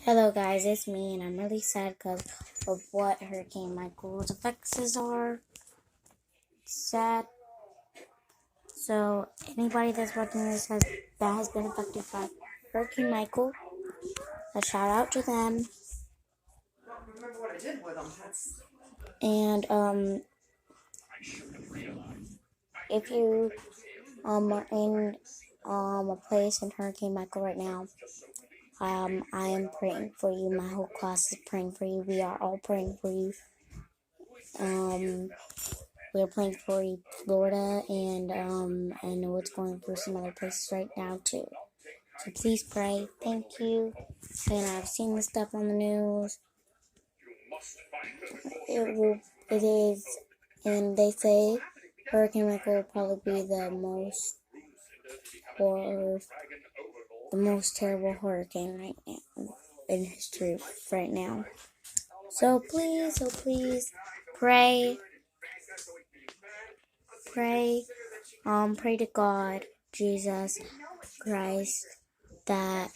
Hello guys, it's me and I'm really sad because of what Hurricane Michael's effects are. It's sad. So anybody that's watching this that has been affected by Hurricane Michael, a shout out to them. And if you are in a place in Hurricane Michael right now, I am praying for you. My whole class is praying for you. We are all praying for you. We're praying for Florida, and I know it's going through some other places right now too. So please pray. Thank you. And I've seen this stuff on the news. It is, and they say Hurricane Michael will probably be the most terrible hurricane right now in history right now. So please pray. Pray to God, Jesus Christ, that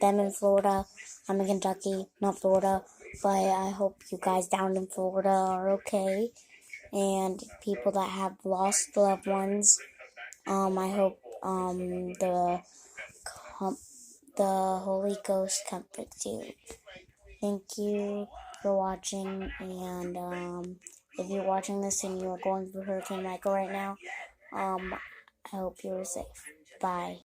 them in Florida, I'm in Kentucky, not Florida, but I hope you guys down in Florida are okay, and people that have lost loved ones, I hope, the Holy Ghost comforts you. Thank you for watching, and if you're watching this and you're going through Hurricane Michael right now, I hope you're safe. Bye.